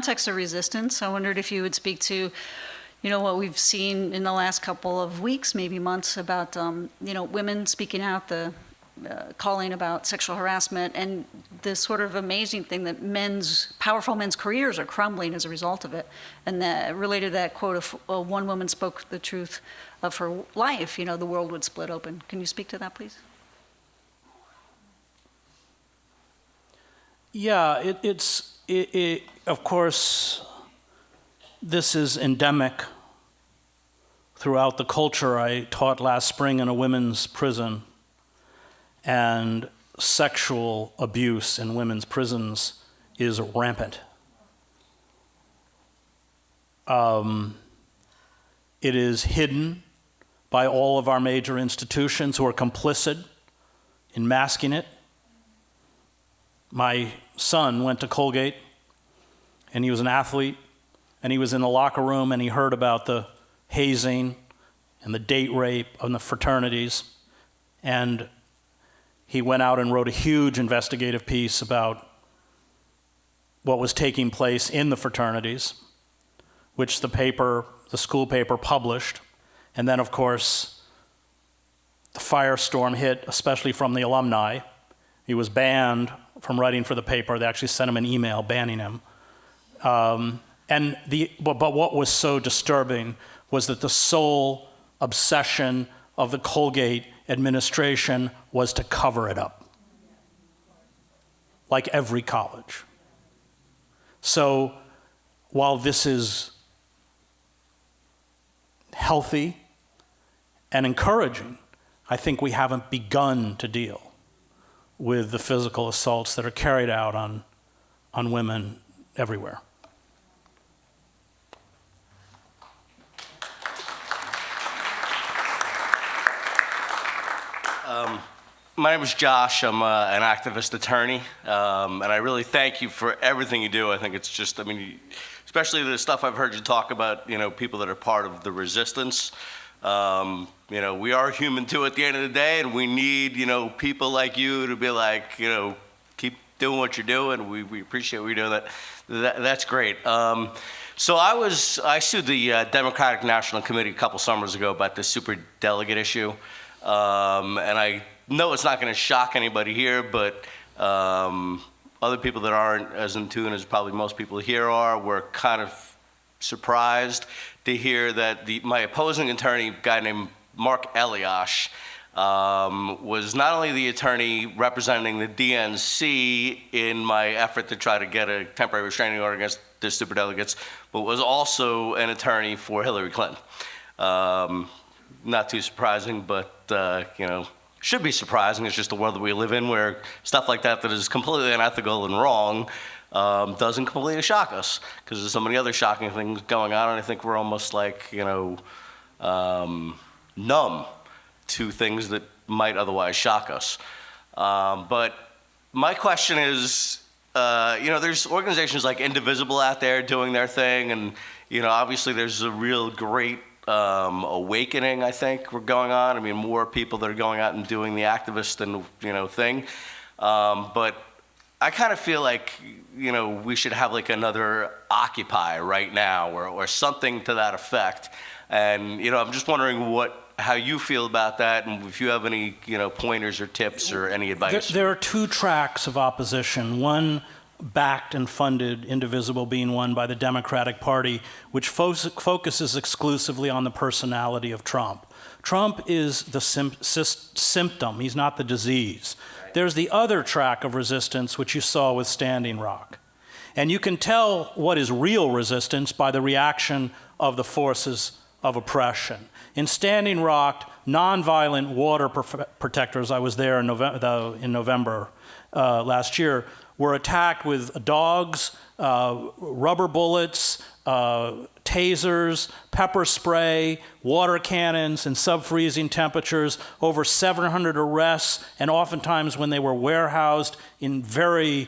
context of resistance, I wondered if you would speak to, what we've seen in the last couple of weeks, maybe months, about, women speaking out, calling about sexual harassment, and this sort of amazing thing that powerful men's careers are crumbling as a result of it. And that related to that quote, if one woman spoke the truth of her life, the world would split open. Can you speak to that, please? Yeah, of course, this is endemic throughout the culture. I taught last spring in a women's prison, and sexual abuse in women's prisons is rampant. It is hidden by all of our major institutions who are complicit in masking it. My son went to Colgate, and he was an athlete, and he was in the locker room, and he heard about the hazing and the date rape of the fraternities, and he went out and wrote a huge investigative piece about what was taking place in the fraternities, which the school paper published. And then, of course, the firestorm hit, especially from the alumni. He was banned from writing for the paper. They actually sent him an email banning him. But what was so disturbing was that the sole obsession of the Colgate administration was to cover it up, like every college. So while this is healthy and encouraging, I think we haven't begun to deal with the physical assaults that are carried out on women everywhere. My name is Josh. I'm an activist attorney, and I really thank you for everything you do. I think it's just, especially the stuff I've heard you talk about, people that are part of the resistance. We are human too at the end of the day, and we need, people like you to be like, keep doing what you're doing. We appreciate what you're doing. That's great. So I sued the Democratic National Committee a couple summers ago about this superdelegate issue, and I know it's not going to shock anybody here, but other people that aren't as in tune as probably most people here are were kind of surprised to hear that my opposing attorney, a guy named Mark Eliash, was not only the attorney representing the DNC in my effort to try to get a temporary restraining order against the superdelegates, but was also an attorney for Hillary Clinton. Not too surprising, but should be surprising. It's just the world that we live in, where stuff like that is completely unethical and wrong doesn't completely shock us, because there's so many other shocking things going on, and I think we're almost like numb to things that might otherwise shock us. But my question is, there's organizations like Indivisible out there doing their thing, and obviously there's a real great awakening, I think, we're going on. More people that are going out and doing the activist and thing. But I kind of feel like we should have like another Occupy right now, or something to that effect. And I'm just wondering how you feel about that, and if you have any pointers or tips or any advice. There are two tracks of opposition. One backed and funded, Indivisible being one, by the Democratic Party, which focuses exclusively on the personality of Trump. Trump is the symptom, he's not the disease. There's the other track of resistance, which you saw with Standing Rock. And you can tell what is real resistance by the reaction of the forces of oppression. In Standing Rock, nonviolent water protectors, I was there in November last year, were attacked with dogs, rubber bullets, tasers, pepper spray, water cannons, and sub-freezing temperatures, over 700 arrests, and oftentimes when they were warehoused in very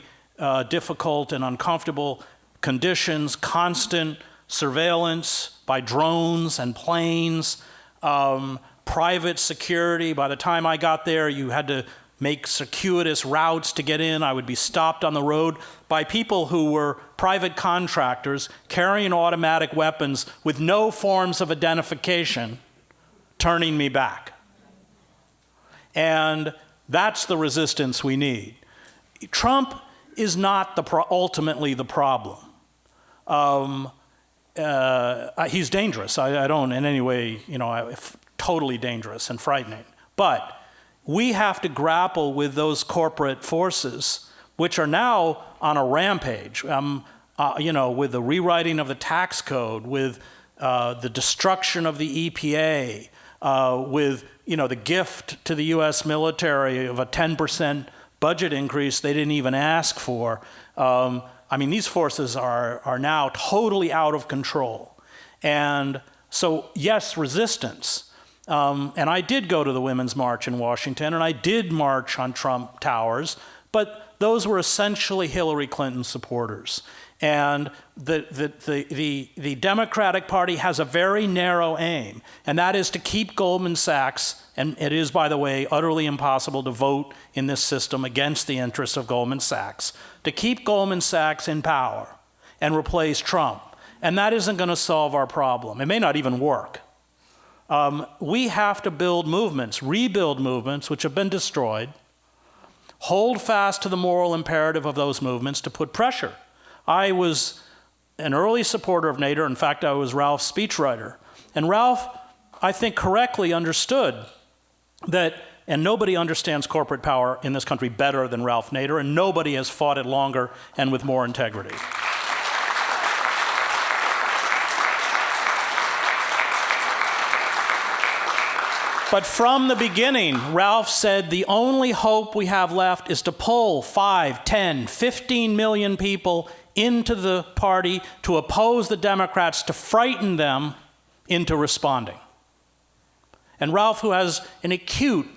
difficult and uncomfortable conditions, constant surveillance by drones and planes, private security. By the time I got there, you had to make circuitous routes to get in. I would be stopped on the road by people who were private contractors carrying automatic weapons with no forms of identification, turning me back. And that's the resistance we need. Trump is not ultimately the problem. He's dangerous. I don't in any way, totally dangerous and frightening. But we have to grapple with those corporate forces, which are now on a rampage, with the rewriting of the tax code, with the destruction of the EPA, with the gift to the U.S. military of a 10% budget increase they didn't even ask for. These forces are now totally out of control. And so, yes, resistance. And I did go to the Women's March in Washington, and I did march on Trump Towers, but those were essentially Hillary Clinton supporters. And the Democratic Party has a very narrow aim, and that is to keep Goldman Sachs, and it is, by the way, utterly impossible to vote in this system against the interests of Goldman Sachs, to keep Goldman Sachs in power and replace Trump. And that isn't going to solve our problem. It may not even work. We have to build movements, rebuild movements which have been destroyed, hold fast to the moral imperative of those movements to put pressure. I was an early supporter of Nader. In fact, I was Ralph's speechwriter. And Ralph, I think, correctly understood that, and nobody understands corporate power in this country better than Ralph Nader, and nobody has fought it longer and with more integrity. But from the beginning, Ralph said the only hope we have left is to pull 5, 10, 15 million people into the party to oppose the Democrats, to frighten them into responding. And Ralph, who has an acute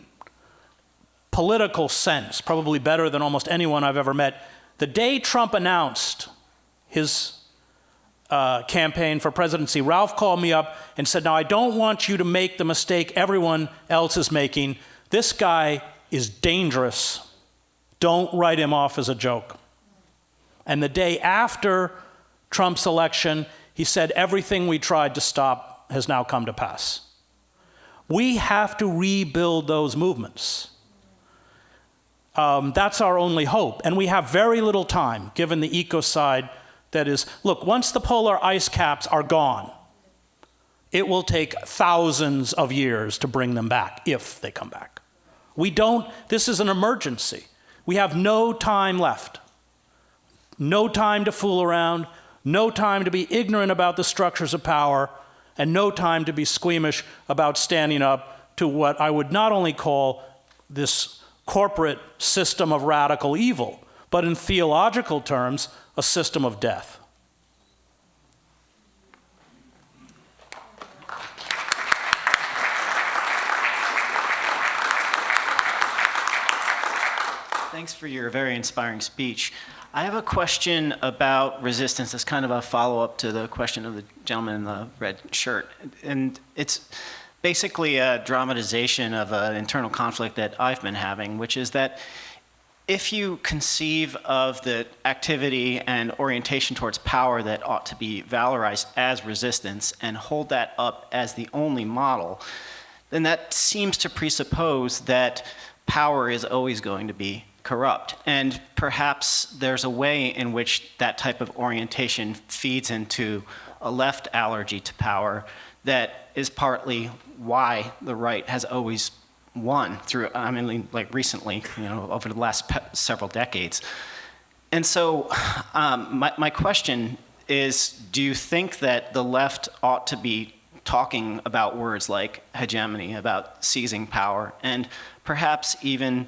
political sense, probably better than almost anyone I've ever met, the day Trump announced his campaign for presidency, Ralph called me up and said, now I don't want you to make the mistake everyone else is making. This guy is dangerous. Don't write him off as a joke. And the day after Trump's election, he said everything we tried to stop has now come to pass. We have to rebuild those movements. That's our only hope. And we have very little time, given the ecocide that is, look, once the polar ice caps are gone, it will take thousands of years to bring them back, if they come back. This is an emergency. We have no time left. No time to fool around, no time to be ignorant about the structures of power, and no time to be squeamish about standing up to what I would not only call this corporate system of radical evil, but in theological terms, a system of death. Thanks for your very inspiring speech. I have a question about resistance that's kind of a follow-up to the question of the gentleman in the red shirt. And it's basically a dramatization of an internal conflict that I've been having, which is that if you conceive of the activity and orientation towards power that ought to be valorized as resistance and hold that up as the only model, then that seems to presuppose that power is always going to be corrupt. And perhaps there's a way in which that type of orientation feeds into a left allergy to power that is partly why the right has always won through, recently, over the last several decades. And so my question is, do you think that the left ought to be talking about words like hegemony, about seizing power, and perhaps even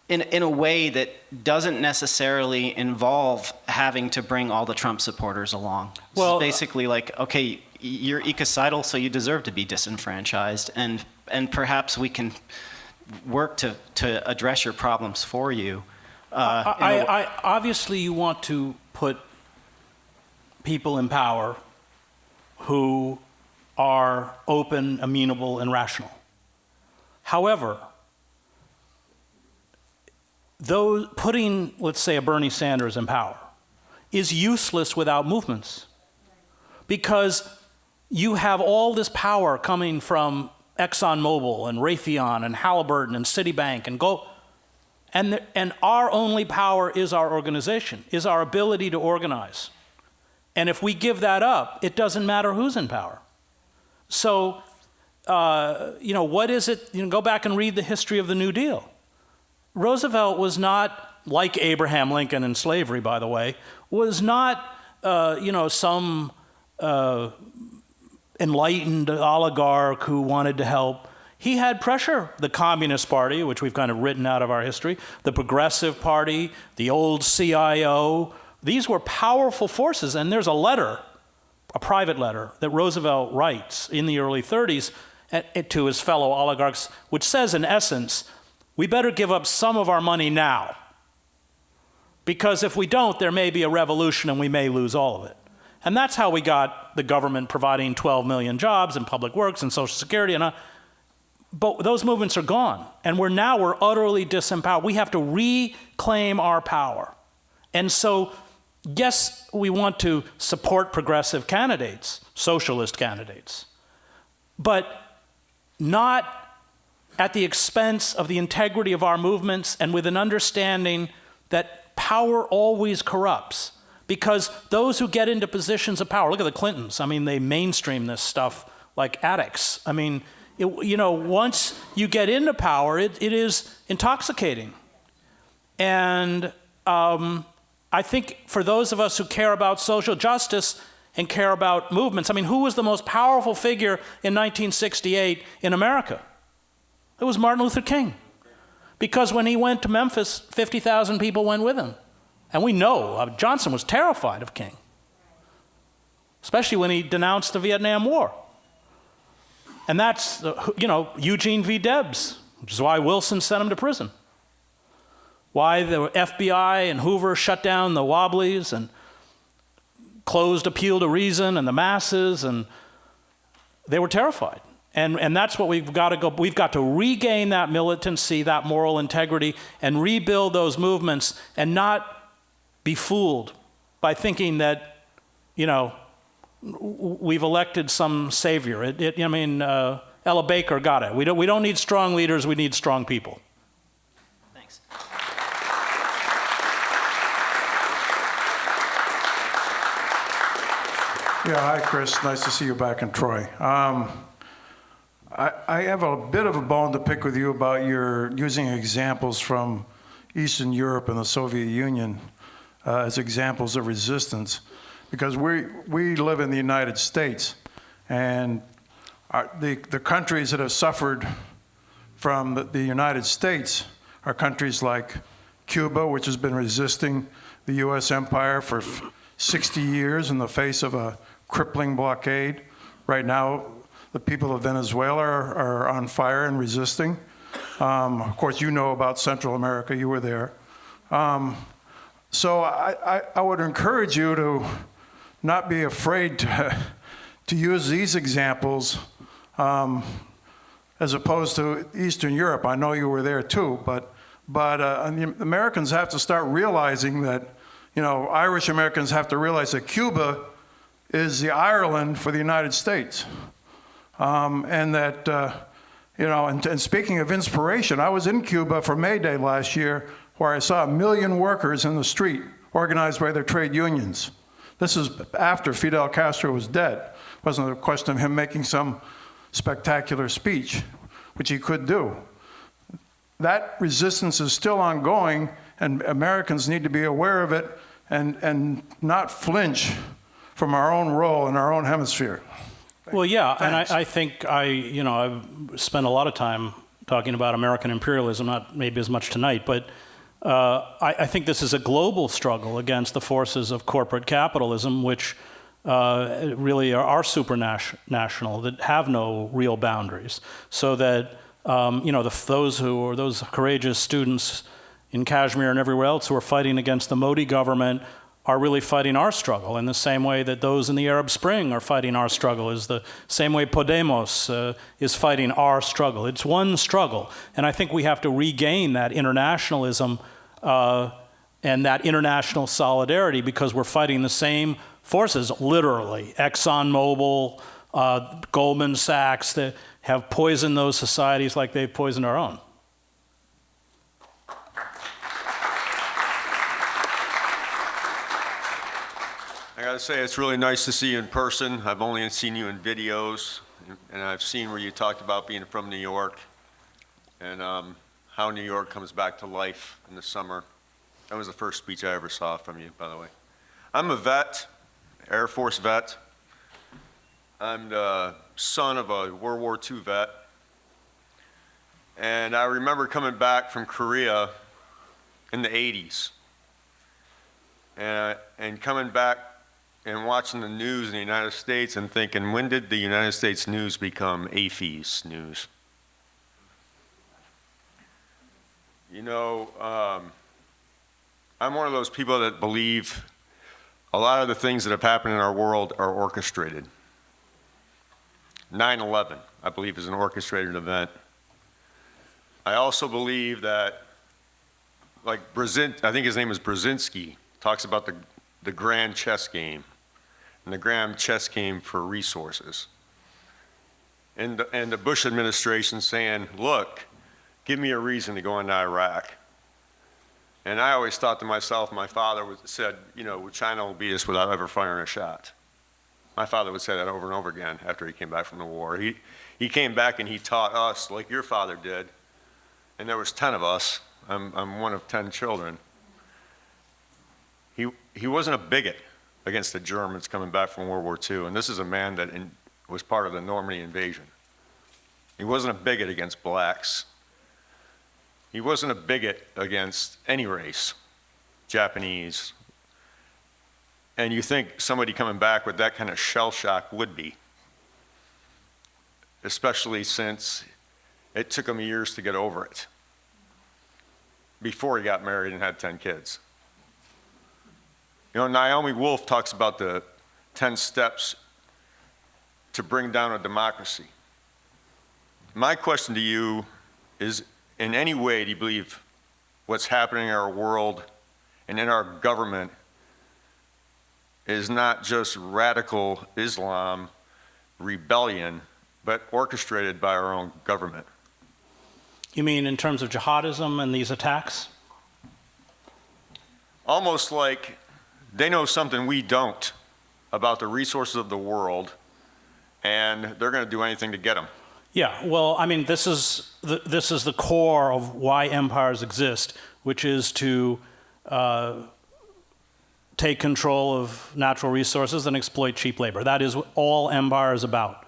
in a way that doesn't necessarily involve having to bring all the Trump supporters along? Well, it's basically like, okay, you're ecocidal, so you deserve to be disenfranchised, and perhaps we can work to address your problems for you. Obviously, you want to put people in power who are open, amenable, and rational. However, those putting, let's say, a Bernie Sanders in power is useless without movements, because you have all this power coming from ExxonMobil and Raytheon and Halliburton and Citibank and our only power is our organization, is our ability to organize. And if we give that up, it doesn't matter who's in power. So, what is it? Go back and read the history of the New Deal. Roosevelt was not, like Abraham Lincoln in slavery, by the way, was not, some enlightened oligarch who wanted to help. He had pressure. The Communist Party, which we've kind of written out of our history, the Progressive Party, the old CIO, these were powerful forces. And there's a letter, a private letter, that Roosevelt writes in the early 30s to his fellow oligarchs, which says, in essence, we better give up some of our money now, because if we don't, there may be a revolution and we may lose all of it. And that's how we got the government providing 12 million jobs in public works and Social Security. But those movements are gone. And we're utterly disempowered. We have to reclaim our power. And so, yes, we want to support progressive candidates, socialist candidates, but not at the expense of the integrity of our movements, and with an understanding that power always corrupts. Because those who get into positions of power, look at the Clintons. I mean, they mainstream this stuff like addicts. I mean, once you get into power, it is intoxicating. And I think for those of us who care about social justice and care about movements, I mean, who was the most powerful figure in 1968 in America? It was Martin Luther King. Because when he went to Memphis, 50,000 people went with him. And we know Johnson was terrified of King, especially when he denounced the Vietnam War. And that's, Eugene V. Debs, which is why Wilson sent him to prison. Why the FBI and Hoover shut down the Wobblies and closed Appeal to Reason and the masses, and they were terrified. And that's what we've got to go. We've got to regain that militancy, that moral integrity, and rebuild those movements, and not be fooled by thinking that, we've elected some savior. Ella Baker got it. We don't need strong leaders. We need strong people. Thanks. Yeah, hi, Chris. Nice to see you back in Troy. I have a bit of a bone to pick with you about your using examples from Eastern Europe and the Soviet Union as examples of resistance, because we live in the United States, and the countries that have suffered from the United States are countries like Cuba, which has been resisting the U.S. empire for 60 years in the face of a crippling blockade. Right now, the people of Venezuela are on fire and resisting. Of course, you know about Central America. You were there. So I would encourage you to not be afraid to use these examples as opposed to Eastern Europe. I know you were there too, but the Americans have to start realizing that, Irish Americans have to realize that Cuba is the Ireland for the United States. And that, and speaking of inspiration, I was in Cuba for May Day last year, where I saw 1 million workers in the street organized by their trade unions. This is after Fidel Castro was dead. It wasn't a question of him making some spectacular speech, which he could do. That resistance is still ongoing, and Americans need to be aware of it and not flinch from our own role in our own hemisphere. Well, yeah, Thanks. and I think I've spent a lot of time talking about American imperialism, not maybe as much tonight, but I think this is a global struggle against the forces of corporate capitalism, which really are supranational, that have no real boundaries. So that those courageous students in Kashmir and everywhere else who are fighting against the Modi government are really fighting our struggle in the same way that those in the Arab Spring are fighting our struggle, is the same way Podemos is fighting our struggle. It's one struggle. And I think we have to regain that internationalism and that international solidarity, because we're fighting the same forces, literally. ExxonMobil, Goldman Sachs, that have poisoned those societies like they've poisoned our own. I gotta say, it's really nice to see you in person. I've only seen you in videos, and I've seen where you talked about being from New York, and how New York comes back to life in the summer. That was the first speech I ever saw from you, by the way. I'm a vet, Air Force vet. I'm the son of a World War II vet. And I remember coming back from Korea in the 80s. And coming back and watching the news in the United States and thinking, when did the United States news become Atheists news? You know, I'm one of those people that believe a lot of the things that have happened in our world are orchestrated. 9/11, I believe, is an orchestrated event. I also believe that, like I think his name is Brzezinski, talks about the grand chess game, and the grand chess game for resources. And the Bush administration saying, look, give me a reason to go into Iraq. And I always thought to myself, my father said, you know, China will beat us without ever firing a shot. My father would say that over and over again after he came back from the war. He came back and he taught us, like your father did, and there was 10 of us. I'm one of 10 children. He wasn't a bigot against the Germans coming back from World War II, and this is a man that was part of the Normandy invasion. He wasn't a bigot against blacks. He wasn't a bigot against any race, Japanese. And you think somebody coming back with that kind of shell shock would be, especially since it took him years to get over it before he got married and had 10 kids. You know, Naomi Wolf talks about the 10 steps to bring down a democracy. My question to you is, in any way, do you believe what's happening in our world and in our government is not just radical Islam rebellion, but orchestrated by our own government? You mean in terms of jihadism and these attacks? Almost like they know something we don't about the resources of the world, and they're going to do anything to get them. Yeah, well, I mean, this is the core of why empires exist, which is to take control of natural resources and exploit cheap labor. That is what all empire is about.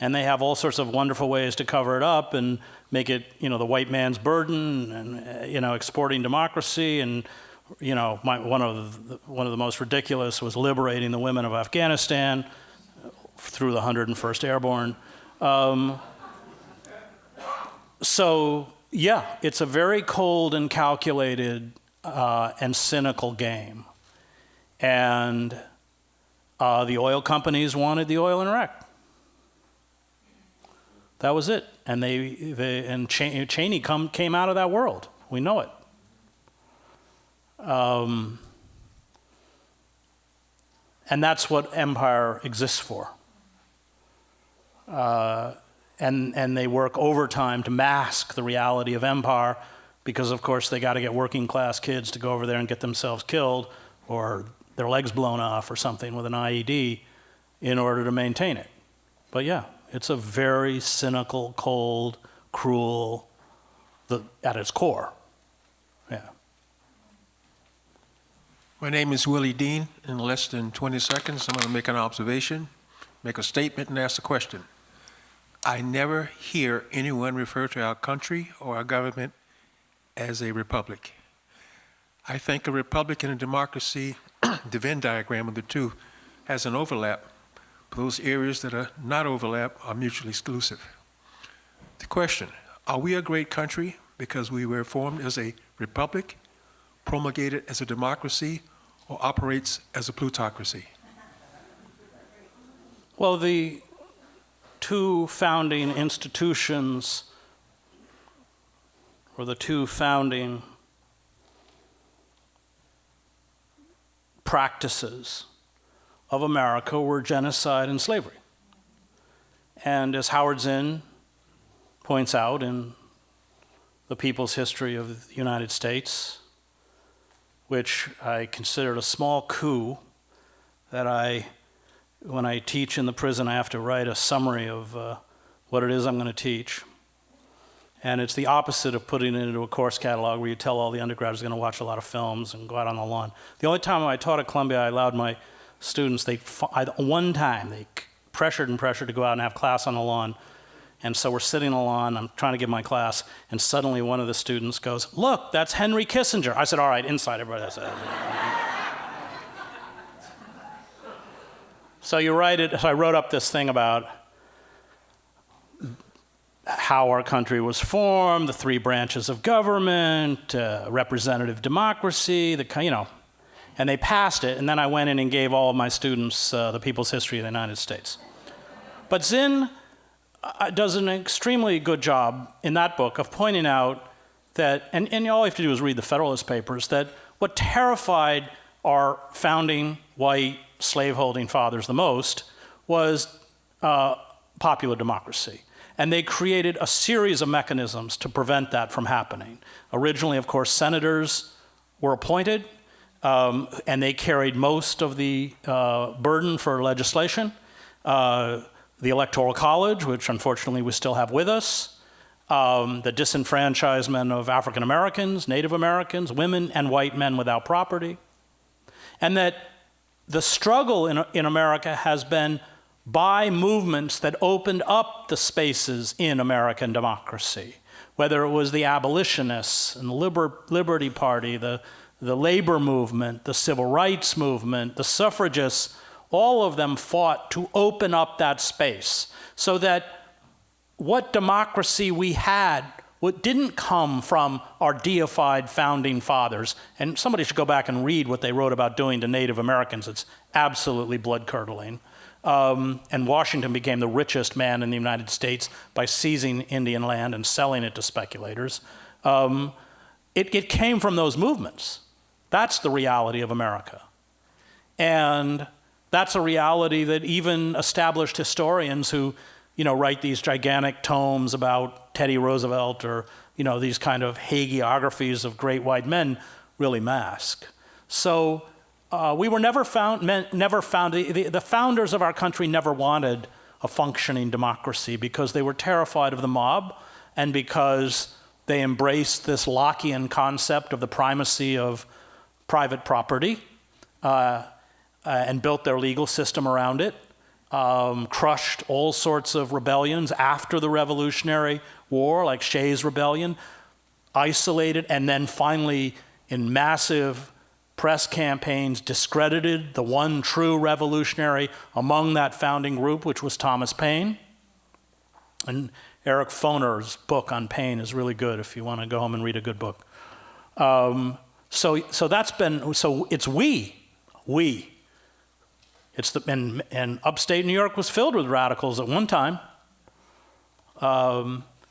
And they have all sorts of wonderful ways to cover it up and make it, you know, the white man's burden, and you know, exporting democracy. And you know, one of the most ridiculous was liberating the women of Afghanistan through the 101st Airborne. So yeah, it's a very cold and calculated and cynical game. And the oil companies wanted the oil in Iraq. That was it. And Cheney came out of that world. We know it. And that's what empire exists for. And they work overtime to mask the reality of empire, because of course they got to get working class kids to go over there and get themselves killed or their legs blown off or something with an IED in order to maintain it. But yeah, it's a very cynical, cold, cruel, at its core. Yeah. My name is Willie Dean. In less than 20 seconds, I'm going to make an observation, make a statement, and ask a question. I never hear anyone refer to our country or our government as a republic. I think a republic and a democracy, the Venn diagram of the two, has an overlap. Those areas that are not overlap are mutually exclusive. The question, are we a great country because we were formed as a republic, promulgated as a democracy, or operates as a plutocracy? Well, the two founding institutions, or the two founding practices of America were genocide and slavery. And as Howard Zinn points out in The People's History of the United States, which I considered a small coup that when I teach in the prison, I have to write a summary of what it is I'm going to teach. And it's the opposite of putting it into a course catalog where you tell all the undergrads they're going to watch a lot of films and go out on the lawn. The only time I taught at Columbia, I allowed my students, one time, they pressured to go out and have class on the lawn. And so we're sitting on the lawn, I'm trying to give my class, and suddenly one of the students goes, "Look, that's Henry Kissinger." I said, "All right, inside, everybody." I said, so you write it, so I wrote up this thing about how our country was formed, the three branches of government, representative democracy, and they passed it, and then I went in and gave all of my students the People's History of the United States. But Zinn does an extremely good job in that book of pointing out that, and all you have to do is read the Federalist Papers, that what terrified our founding white slaveholding fathers the most was popular democracy. And they created a series of mechanisms to prevent that from happening. Originally, of course, senators were appointed, and they carried most of the burden for legislation. The Electoral College, which unfortunately we still have with us, the disenfranchisement of African Americans, Native Americans, women, and white men without property. And that the struggle in America has been by movements that opened up the spaces in American democracy, whether it was the abolitionists and the Liberty Party, the labor movement, the civil rights movement, the suffragists. All of them fought to open up that space so that what democracy we had didn't come from our deified founding fathers. And somebody should go back and read what they wrote about doing to Native Americans. It's absolutely blood-curdling. And Washington became the richest man in the United States by seizing Indian land and selling it to speculators. It came from those movements. That's the reality of America. And that's a reality that even established historians who, write these gigantic tomes about Teddy Roosevelt or, these kind of hagiographies of great white men really mask. So we were never found, the founders of our country never wanted a functioning democracy because they were terrified of the mob and because they embraced this Lockean concept of the primacy of private property. And built their legal system around it, crushed all sorts of rebellions after the Revolutionary War, like Shays' Rebellion, isolated, and then finally, in massive press campaigns, discredited the one true revolutionary among that founding group, which was Thomas Paine. And Eric Foner's book on Paine is really good if you want to go home and read a good book. So it's we. And upstate New York was filled with radicals at one time.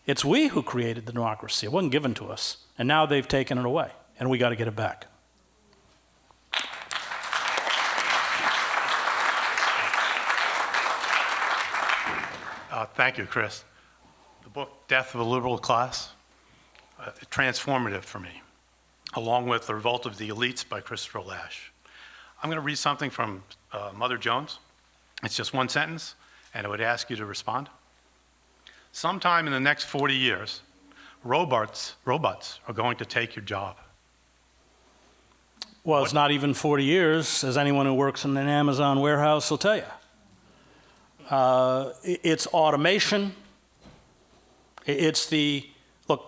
It's we who created the democracy. It wasn't given to us. And now they've taken it away, and we got to get it back. Thank you, Chris. The book, Death of a Liberal Class, transformative for me, along with The Revolt of the Elites by Christopher Lasch. I'm going to read something from Mother Jones. It's just one sentence, and I would ask you to respond. Sometime in the next 40 years, robots are going to take your job. Well, it's not even 40 years, as anyone who works in an Amazon warehouse will tell you. It's automation. Look,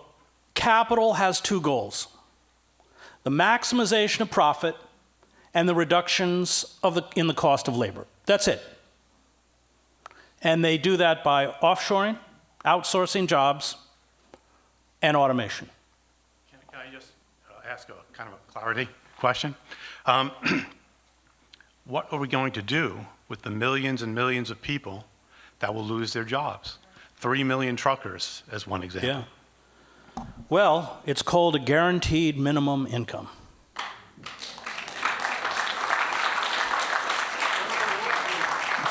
capital has two goals: the maximization of profit and the reductions in the cost of labor. That's it. And they do that by offshoring, outsourcing jobs, and automation. Can I just ask a kind of a clarity question? What are we going to do with the millions and millions of people that will lose their jobs? 3 million truckers, as one example. Yeah. Well, it's called a guaranteed minimum income.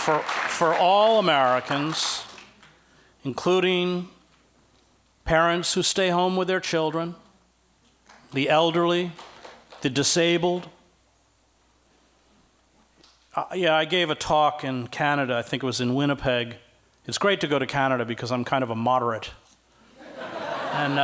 for all Americans, including parents who stay home with their children, the elderly, the disabled. I gave a talk in Canada, I think it was in Winnipeg. It's great to go to Canada because I'm kind of a moderate. And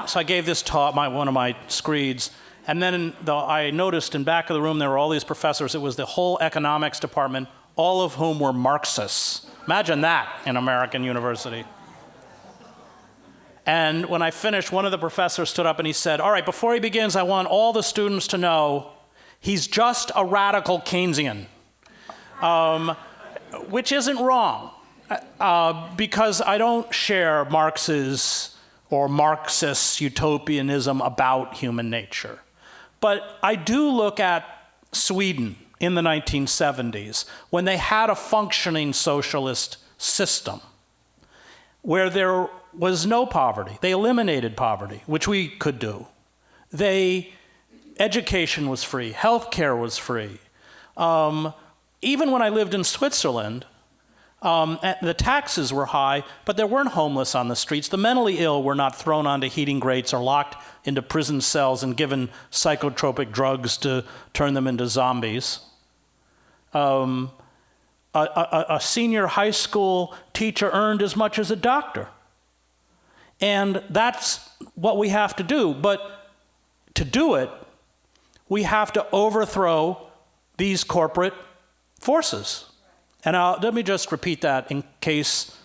so I gave this talk, one of my screeds, and then I noticed in back of the room there were all these professors. It was the whole economics department, all of whom were Marxists. Imagine that in American university. And when I finished, one of the professors stood up and he said, all right, before he begins, I want all the students to know he's just a radical Keynesian, which isn't wrong, because I don't share Marx's or Marxist utopianism about human nature. But I do look at Sweden in the 1970s, when they had a functioning socialist system, where there was no poverty. They eliminated poverty, which we could do. Education was free, healthcare was free. Even when I lived in Switzerland, the taxes were high, but there weren't homeless on the streets. The mentally ill were not thrown onto heating grates or locked into prison cells and given psychotropic drugs to turn them into zombies. A senior high school teacher earned as much as a doctor. And that's what we have to do. But to do it, we have to overthrow these corporate forces. And let me just repeat that in case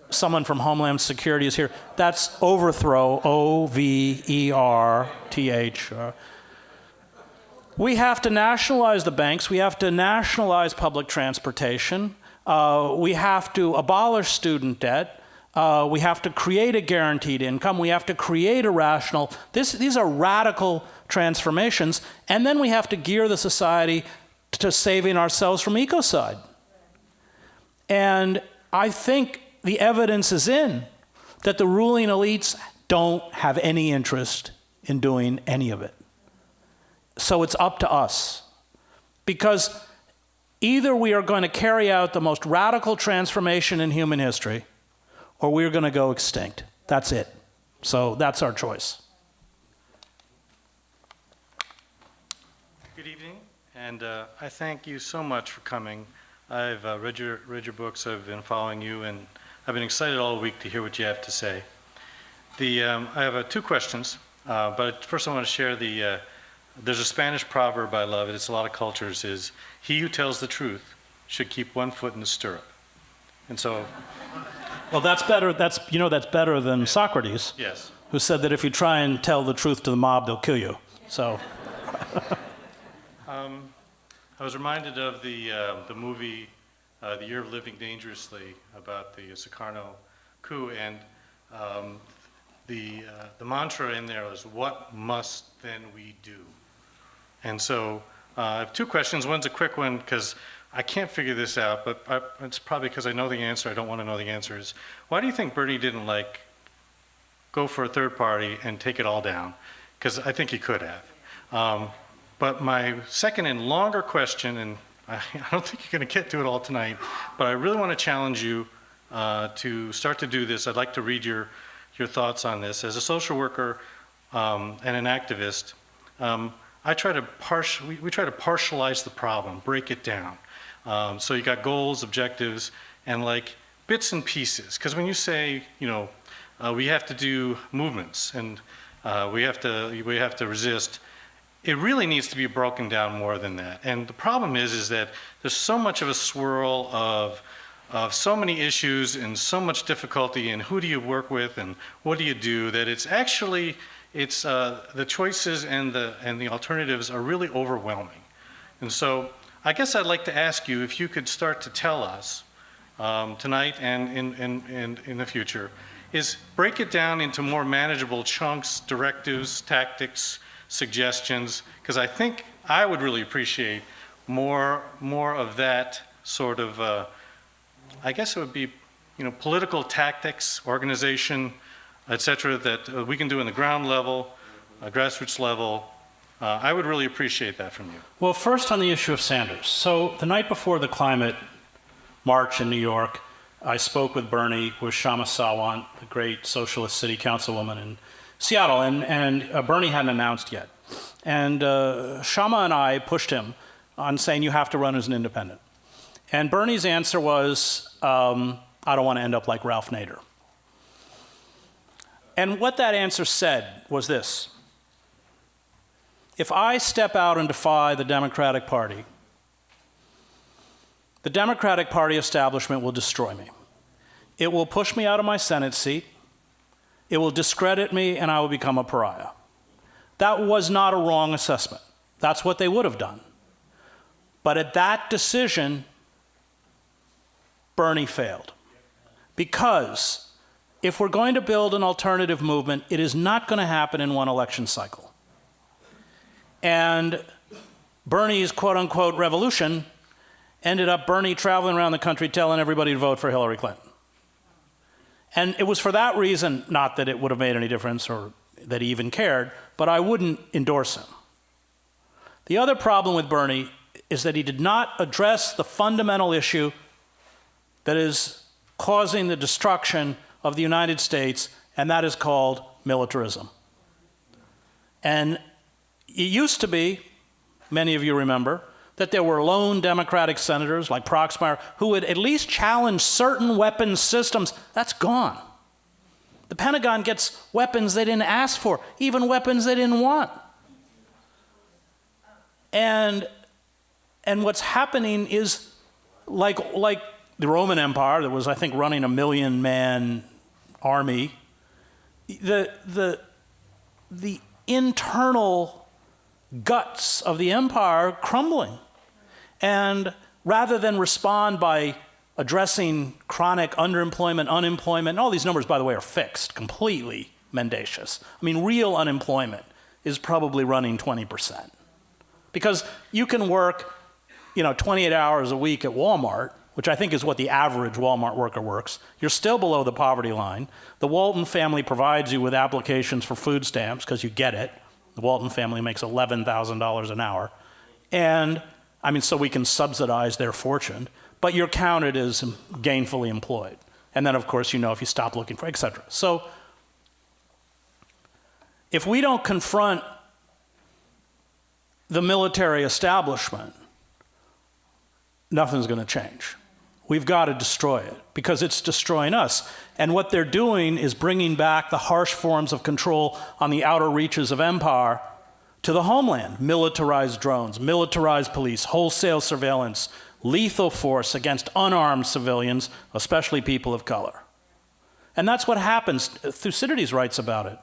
someone from Homeland Security is here. That's overthrow, O-V-E-R-T-H. We have to nationalize the banks. We have to nationalize public transportation. We have to abolish student debt. We have to create a guaranteed income. We have to create a rational. These are radical transformations. And then we have to gear the society to saving ourselves from ecocide. And I think the evidence is in that the ruling elites don't have any interest in doing any of it. So it's up to us. Because either we are going to carry out the most radical transformation in human history, or we're going to go extinct. That's it. So that's our choice. Good evening, and I thank you so much for coming. I've read your books, I've been following you, and I've been excited all week to hear what you have to say. I have two questions, but first I want to share there's a Spanish proverb I love, it's a lot of cultures, is he who tells the truth should keep one foot in the stirrup. And so... Well, that's better. That's better than Socrates, Yes. who said that if you try and tell the truth to the mob, they'll kill you. So, I was reminded of the movie The Year of Living Dangerously about the Sukarno coup, and the mantra in there was, "What must then we do?" And so I have two questions. One's a quick one because I can't figure this out, but it's probably because I know the answer. I don't want to know the answer. Is why do you think Bernie didn't go for a third party and take it all down? Because I think he could have. But my second and longer question, and I don't think you're going to get to it all tonight, but I really want to challenge you to start to do this. I'd like to read your thoughts on this. As a social worker and an activist, we try to partialize the problem, break it down. So you got goals, objectives, and bits and pieces. Because when you say, we have to do movements and we have to resist, it really needs to be broken down more than that. And the problem is that there's so much of a swirl of so many issues and so much difficulty and who do you work with and what do you do, that it's actually, the choices and the alternatives are really overwhelming. And so I guess I'd like to ask you if you could start to tell us tonight and in the future, is break it down into more manageable chunks, directives, tactics, suggestions, because I think I would really appreciate more of that sort of, I guess it would be, political tactics, organization, et cetera, that we can do in the ground level, grassroots level. I would really appreciate that from you. well, first on the issue of Sanders. So the night before the climate march in New York, I spoke with Bernie, with Shama Sawant, the great socialist city councilwoman in Seattle, and Bernie hadn't announced yet. And Shama and I pushed him on saying, you have to run as an independent. And Bernie's answer was, I don't want to end up like Ralph Nader. And what that answer said was this: if I step out and defy the Democratic Party, the Democratic Party establishment will destroy me. It will push me out of my Senate seat. It will discredit me, and I will become a pariah. That was not a wrong assessment. That's what they would have done. But at that decision, Bernie failed. Because if we're going to build an alternative movement, it is not going to happen in one election cycle. And Bernie's quote-unquote revolution ended up Bernie traveling around the country telling everybody to vote for Hillary Clinton. And it was for that reason, not that it would have made any difference or that he even cared, but I wouldn't endorse him. The other problem with Bernie is that he did not address the fundamental issue that is causing the destruction of the United States, and that is called militarism. And it used to be, many of you remember, that there were lone Democratic senators like Proxmire who would at least challenge certain weapons systems. That's gone. The Pentagon gets weapons they didn't ask for, even weapons they didn't want. And what's happening is like the Roman Empire that was, I think, running a 1 million-man army, the internal guts of the empire crumbling. And rather than respond by addressing chronic underemployment, unemployment, and all these numbers, by the way, are fixed, completely mendacious. I mean, real unemployment is probably running 20%. Because you can work, 28 hours a week at Walmart, which I think is what the average Walmart worker works. You're still below the poverty line. The Walton family provides you with applications for food stamps because you get it. The Walton family makes $11,000 an hour. And, so we can subsidize their fortune, but you're counted as gainfully employed. And then, of course, if you stop looking for, et cetera. So if we don't confront the military establishment, nothing's going to change. We've got to destroy it because it's destroying us. And what they're doing is bringing back the harsh forms of control on the outer reaches of empire to the homeland. Militarized drones, militarized police, wholesale surveillance, lethal force against unarmed civilians, especially people of color. And that's what happens. Thucydides writes about it.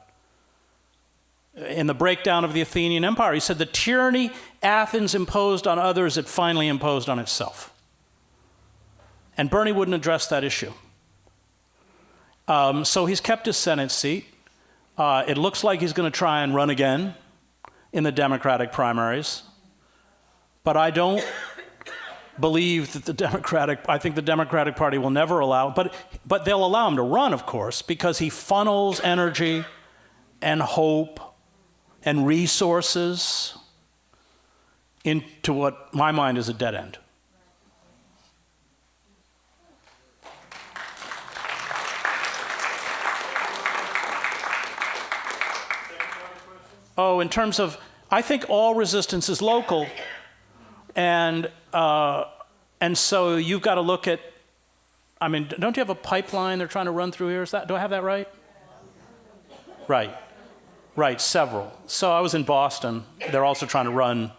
In the breakdown of the Athenian Empire, he said the tyranny Athens imposed on others, it finally imposed on itself. And Bernie wouldn't address that issue. So he's kept his Senate seat. It looks like he's going to try and run again in the Democratic primaries. But I don't believe that I think the Democratic Party will never allow, but they'll allow him to run, of course, because he funnels energy and hope and resources into what my mind is a dead end. Oh, in terms of, I think all resistance is local, and so you've got to look at, don't you have a pipeline they're trying to run through here? Do I have that right? Right, several. So I was in Boston. They're also trying to run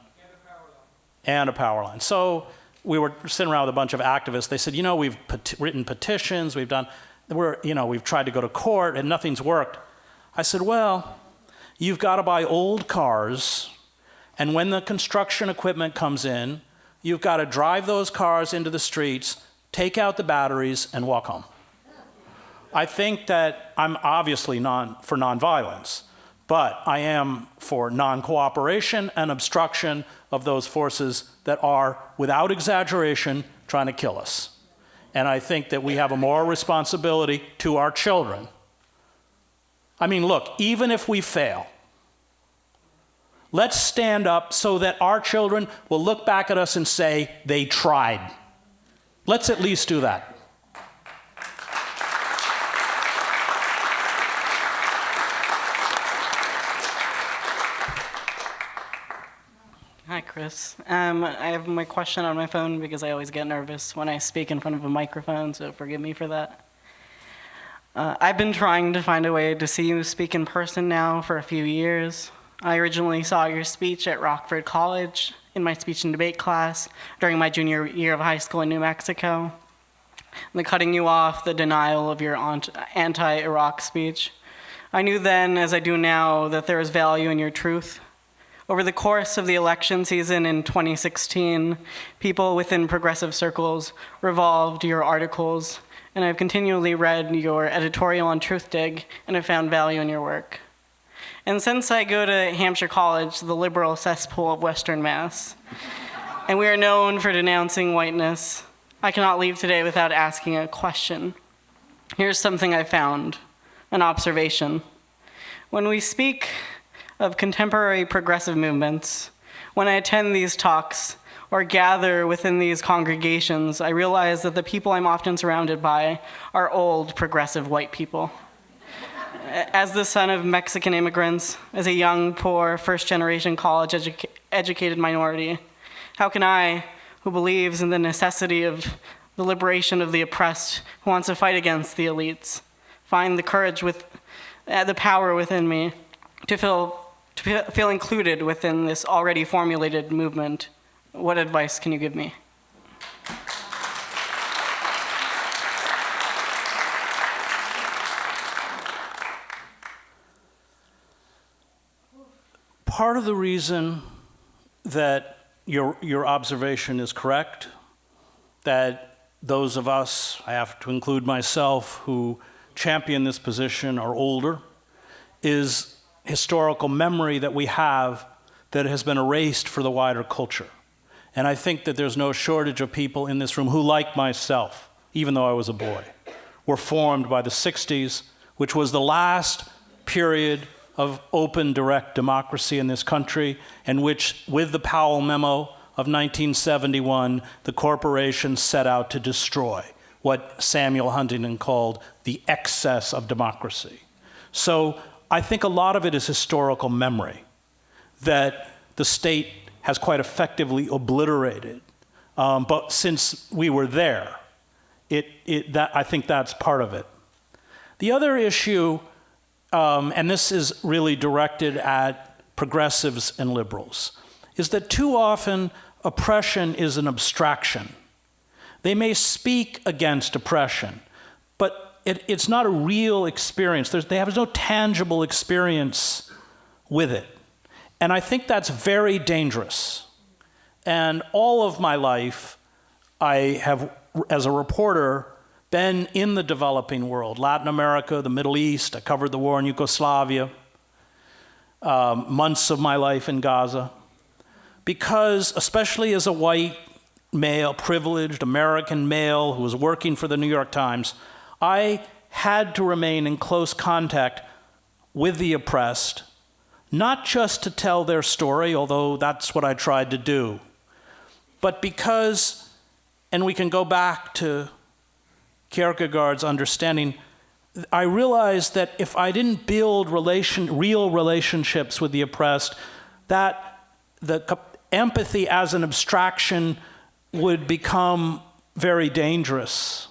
and a power line. So we were sitting around with a bunch of activists. They said, we've written petitions, we've tried to go to court, and nothing's worked. I said, well, you've got to buy old cars, and when the construction equipment comes in, you've got to drive those cars into the streets, take out the batteries, and walk home. I think that I'm obviously for nonviolence, but I am for non-cooperation and obstruction of those forces that are, without exaggeration, trying to kill us. And I think that we have a moral responsibility to our children. Look, even if we fail, let's stand up so that our children will look back at us and say, they tried. Let's at least do that. Hi, Chris. I have my question on my phone because I always get nervous when I speak in front of a microphone, so forgive me for that. I've been trying to find a way to see you speak in person now for a few years. I originally saw your speech at Rockford College in my speech and debate class during my junior year of high school in New Mexico. The cutting you off, the denial of your anti-Iraq speech. I knew then, as I do now, that there is value in your truth. Over the course of the election season in 2016, people within progressive circles revolved your articles, and I've continually read your editorial on Truthdig and have found value in your work. And since I go to Hampshire College, the liberal cesspool of Western Mass, and we are known for denouncing whiteness, I cannot leave today without asking a question. Here's something I found, an observation. When we speak of contemporary progressive movements, when I attend these talks or gather within these congregations, I realize that the people I'm often surrounded by are old progressive white people. As the son of Mexican immigrants, as a young, poor, first-generation college-educated minority, how can I, who believes in the necessity of the liberation of the oppressed, who wants to fight against the elites, find the courage the power within me to feel included within this already formulated movement? What advice can you give me? Part of the reason that your observation is correct, that those of us, I have to include myself, who champion this position are older, is historical memory that we have that has been erased for the wider culture. And I think that there's no shortage of people in this room who, like myself, even though I was a boy, were formed by the 60s, which was the last period of open, direct democracy in this country, and which, with the Powell Memo of 1971, the corporations set out to destroy what Samuel Huntington called the excess of democracy. So I think a lot of it is historical memory that the state has quite effectively obliterated. But since we were there, I think that's part of it. The other issue, and this is really directed at progressives and liberals, is that too often oppression is an abstraction. They may speak against oppression, but it's not a real experience. They have no tangible experience with it. And I think that's very dangerous. And all of my life, I have, as a reporter, been in the developing world, Latin America, the Middle East. I covered the war in Yugoslavia, months of my life in Gaza. Because, especially as a white male, privileged American male who was working for the New York Times, I had to remain in close contact with the oppressed, not just to tell their story, although that's what I tried to do, but because, and we can go back to Kierkegaard's understanding, I realized that if I didn't build real relationships with the oppressed, that the empathy as an abstraction would become very dangerous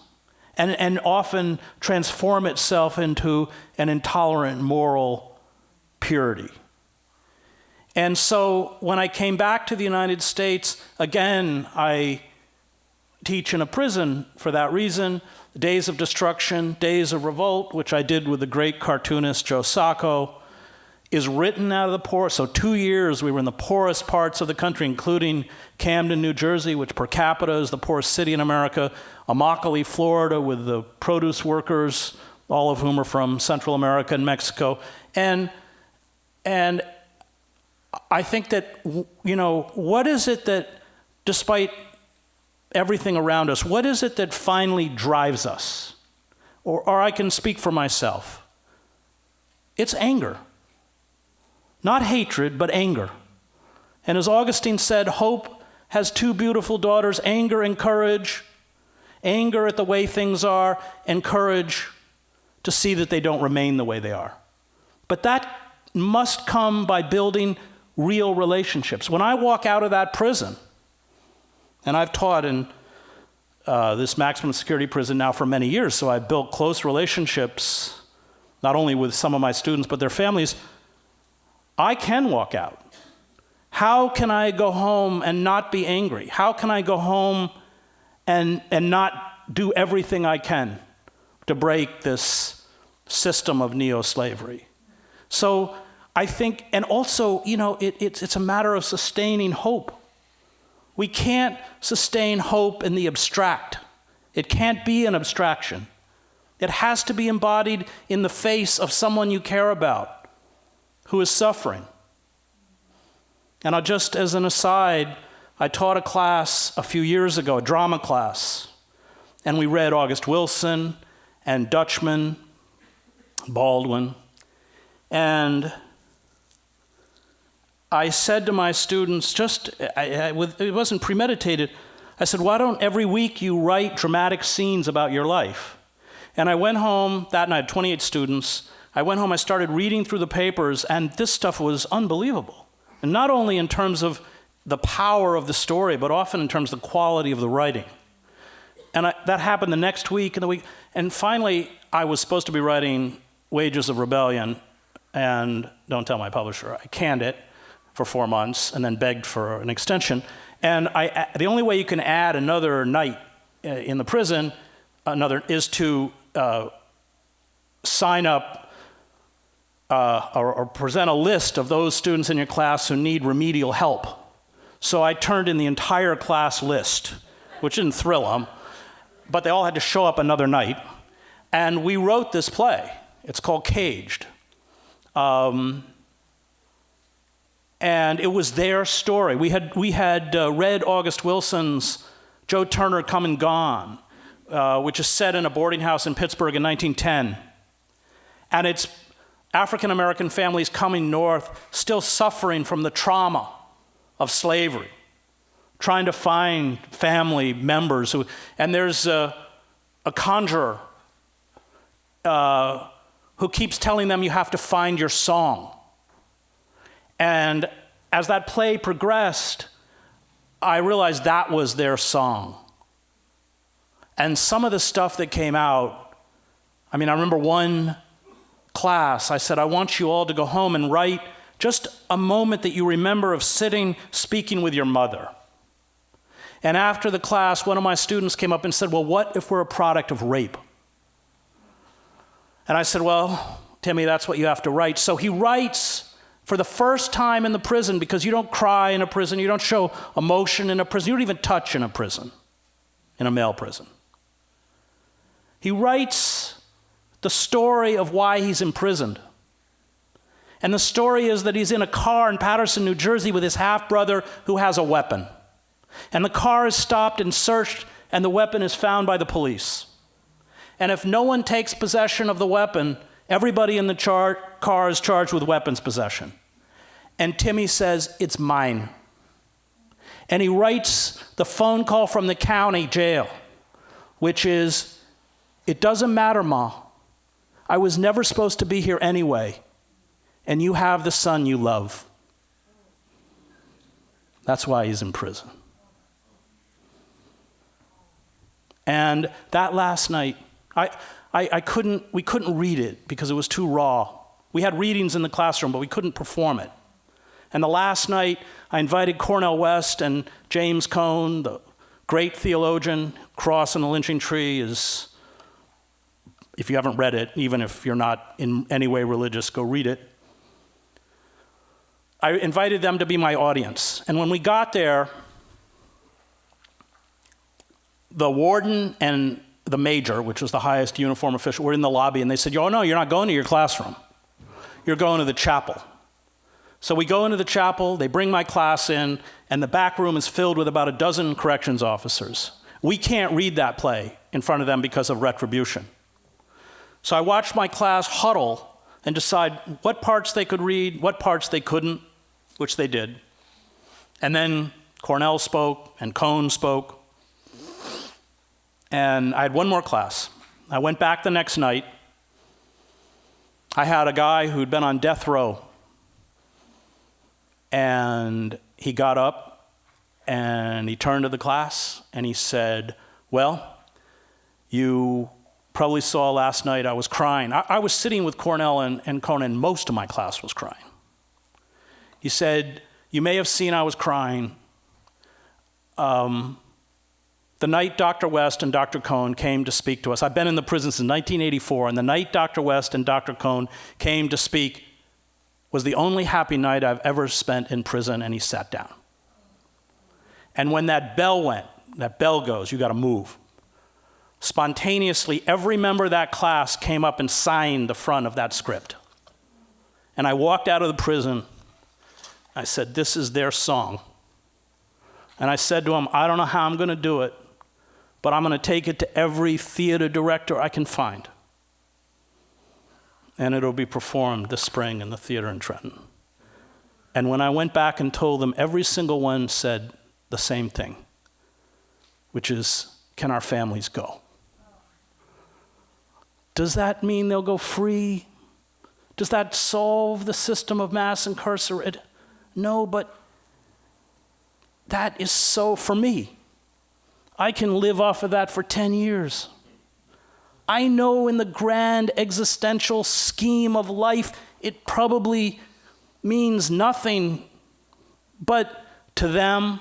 and often transform itself into an intolerant moral purity. And so when I came back to the United States, again, I teach in a prison for that reason. Days of Destruction, Days of Revolt, which I did with the great cartoonist Joe Sacco, is written out of the poor. So 2 years we were in the poorest parts of the country, including Camden, New Jersey, which per capita is the poorest city in America, Immokalee, Florida, with the produce workers, all of whom are from Central America and Mexico. And I think that, what is it that, despite everything around us, what is it that finally drives us? Or I can speak for myself. It's anger. Not hatred, but anger. And as Augustine said, hope has two beautiful daughters, anger and courage. anger at the way things are, and courage to see that they don't remain the way they are. But that must come by building real relationships. When I walk out of that prison, and I've taught in this maximum security prison now for many years, so I've built close relationships, not only with some of my students, but their families. I can walk out. How can I go home and not be angry? How can I go home and not do everything I can to break this system of neo-slavery? So I think, and also, it's a matter of sustaining hope. We can't sustain hope in the abstract. It can't be an abstraction. It has to be embodied in the face of someone you care about who is suffering. And just as an aside, I taught a class a few years ago, a drama class, and we read August Wilson and Dutchman, Baldwin, and I said to my students, it wasn't premeditated, I said, why don't every week you write dramatic scenes about your life? And I went home that night, 28 students. I went home, I started reading through the papers, and this stuff was unbelievable. And not only in terms of the power of the story, but often in terms of the quality of the writing. And that happened the next week and the week. And finally, I was supposed to be writing Wages of Rebellion, and don't tell my publisher, I canned it for 4 months and then begged for an extension. And the only way you can add another night in the prison is to sign up or present a list of those students in your class who need remedial help. So I turned in the entire class list, which didn't thrill them, but they all had to show up another night. And we wrote this play. It's called Caged. And it was their story. We had read August Wilson's Joe Turner Come and Gone, which is set in a boarding house in Pittsburgh in 1910. And it's African-American families coming north, still suffering from the trauma of slavery, trying to find family members. And there's a conjurer who keeps telling them you have to find your song. And as that play progressed, I realized that was their song. And some of the stuff that came out, I remember one class, I said, I want you all to go home and write just a moment that you remember of speaking with your mother. And after the class, one of my students came up and said, well, what if we're a product of rape? And I said, well, Timmy, that's what you have to write. So he writes for the first time in the prison, because you don't cry in a prison, you don't show emotion in a prison, you don't even touch in a prison, in a male prison. He writes the story of why he's imprisoned. And the story is that he's in a car in Paterson, New Jersey with his half-brother who has a weapon. And the car is stopped and searched, and the weapon is found by the police. And if no one takes possession of the weapon, everybody in the car is charged with weapons possession. And Timmy says, it's mine. And he writes the phone call from the county jail, which is, it doesn't matter, Ma. I was never supposed to be here anyway. And you have the son you love. That's why he's in prison. And that last night, we couldn't read it because it was too raw. We had readings in the classroom, but we couldn't perform it. And the last night, I invited Cornel West and James Cone, the great theologian. Cross and the Lynching Tree is, if you haven't read it, even if you're not in any way religious, go read it. I invited them to be my audience. And when we got there, the warden and the major, which was the highest uniform official, were in the lobby, and they said, oh, no, you're not going to your classroom. You're going to the chapel. So we go into the chapel, they bring my class in, and the back room is filled with about a dozen corrections officers. We can't read that play in front of them because of retribution. So I watched my class huddle and decide what parts they could read, what parts they couldn't, which they did. And then Cornell spoke and Cone spoke. And I had one more class. I went back the next night. I had a guy who'd been on death row. And he got up and he turned to the class and he said, well, you probably saw last night I was crying. I was sitting with Cornell and Conan. Most of my class was crying. He said, you may have seen I was crying. The night Dr. West and Dr. Cohn came to speak to us, I've been in the prison since 1984, and the night Dr. West and Dr. Cohn came to speak was the only happy night I've ever spent in prison, and he sat down. And when that bell went, that bell goes, you gotta move. Spontaneously, every member of that class came up and signed the front of that script. And I walked out of the prison, I said, this is their song. And I said to them, I don't know how I'm gonna do it, but I'm gonna take it to every theater director I can find. And it'll be performed this spring in the theater in Trenton. And when I went back and told them, every single one said the same thing, which is, can our families go? Does that mean they'll go free? Does that solve the system of mass incarceration? No, but that is so, for me, I can live off of that for 10 years. I know in the grand existential scheme of life, it probably means nothing, but to them,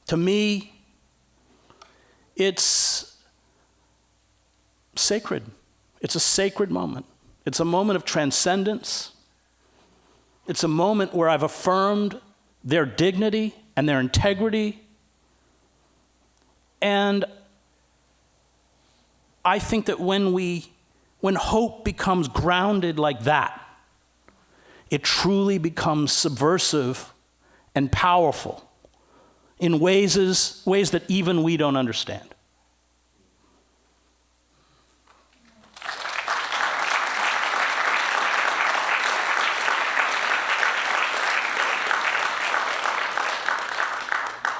to me, it's sacred. It's a sacred moment. It's a moment of transcendence. It's a moment where I've affirmed their dignity and their integrity. And I think that when hope becomes grounded like that, it truly becomes subversive and powerful in ways that even we don't understand.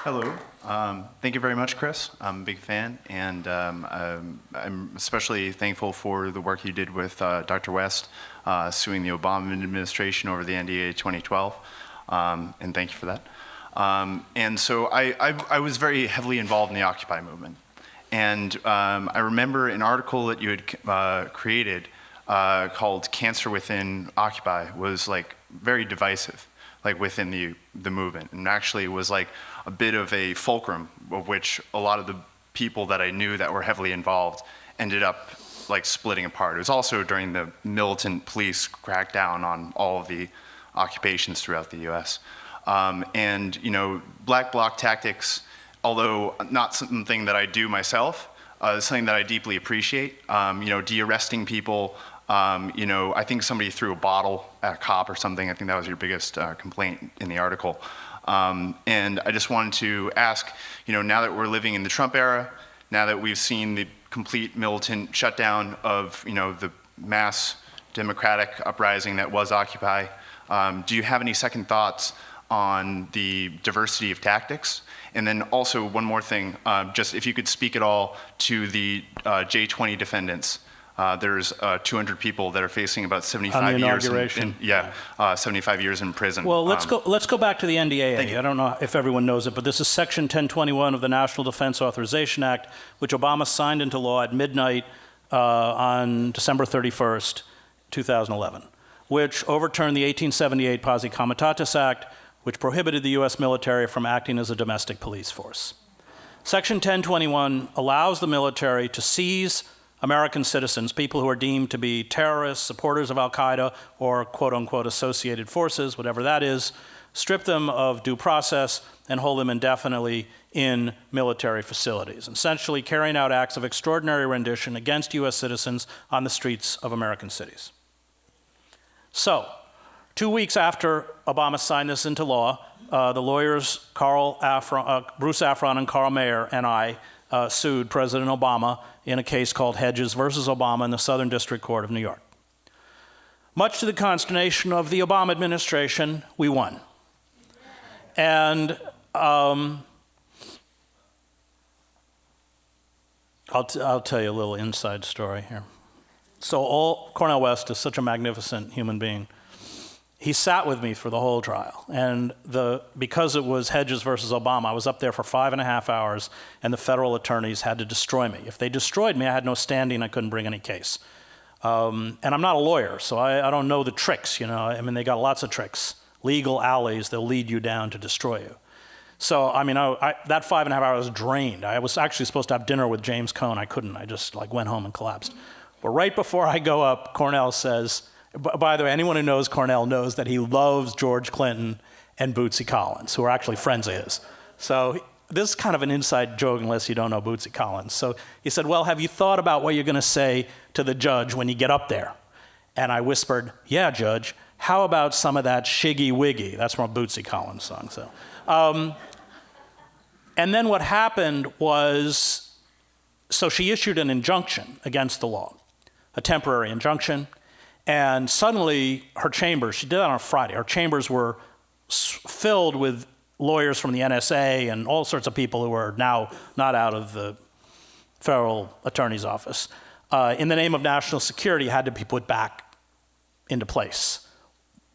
Hello. Thank you very much, Chris. I'm a big fan, and I'm especially thankful for the work you did with Dr. West, suing the Obama administration over the NDA 2012, and thank you for that. And so I was very heavily involved in the Occupy movement, and I remember an article that you had created called "Cancer Within Occupy" was like very divisive, like within the movement, and actually was like a bit of a fulcrum of which a lot of the people that I knew that were heavily involved ended up like splitting apart. It was also during the militant police crackdown on all of the occupations throughout the US. And you know, black bloc tactics, although not something that I do myself, is something that I deeply appreciate. You know, de-arresting people, you know, I think somebody threw a bottle at a cop or something. I think that was your biggest complaint in the article. And I just wanted to ask, you know, now that we're living in the Trump era, now that we've seen the complete militant shutdown of, you know, the mass democratic uprising that was Occupy, do you have any second thoughts on the diversity of tactics? And then also one more thing, just if you could speak at all to the J20 defendants. There's 200 people that are facing about 75 years. 75 years in prison. Well, let's go back to the NDAA. I don't know if everyone knows it, but this is Section 1021 of the National Defense Authorization Act, which Obama signed into law at midnight on December 31st, 2011, which overturned the 1878 Posse Comitatus Act, which prohibited the U.S. military from acting as a domestic police force. Section 1021 allows the military to seize American citizens, people who are deemed to be terrorists, supporters of al-Qaeda, or quote-unquote associated forces, whatever that is, strip them of due process and hold them indefinitely in military facilities, essentially carrying out acts of extraordinary rendition against U.S. citizens on the streets of American cities. So, 2 weeks after Obama signed this into law, the lawyers Bruce Afron and Carl Mayer and I sued President Obama in a case called Hedges versus Obama in the Southern District Court of New York. Much to the consternation of the Obama administration, we won. And I'll tell you a little inside story here. So Cornel West is such a magnificent human being. He sat with me for the whole trial. And because it was Hedges versus Obama, I was up there for 5.5 hours, and the federal attorneys had to destroy me. If they destroyed me, I had no standing, I couldn't bring any case. And I'm not a lawyer, so I don't know the tricks, you know. I mean, they got lots of tricks. Legal alleys, they'll lead you down to destroy you. So, I mean, that 5.5 hours drained. I was actually supposed to have dinner with James Cone. I couldn't. I just went home and collapsed. But right before I go up, Cornel says, by the way, anyone who knows Cornel knows that he loves George Clinton and Bootsy Collins, who are actually friends of his. So this is kind of an inside joke unless you don't know Bootsy Collins. So he said, well, have you thought about what you're going to say to the judge when you get up there? And I whispered, yeah, Judge, how about some of that Shiggy Wiggy? That's from a Bootsy Collins song. So, and then what happened was, so she issued an injunction against the law, a temporary injunction. And suddenly, her chambers, she did that on a Friday, her chambers were filled with lawyers from the NSA and all sorts of people who are now not out of the federal attorney's office. In the name of national security, had to be put back into place.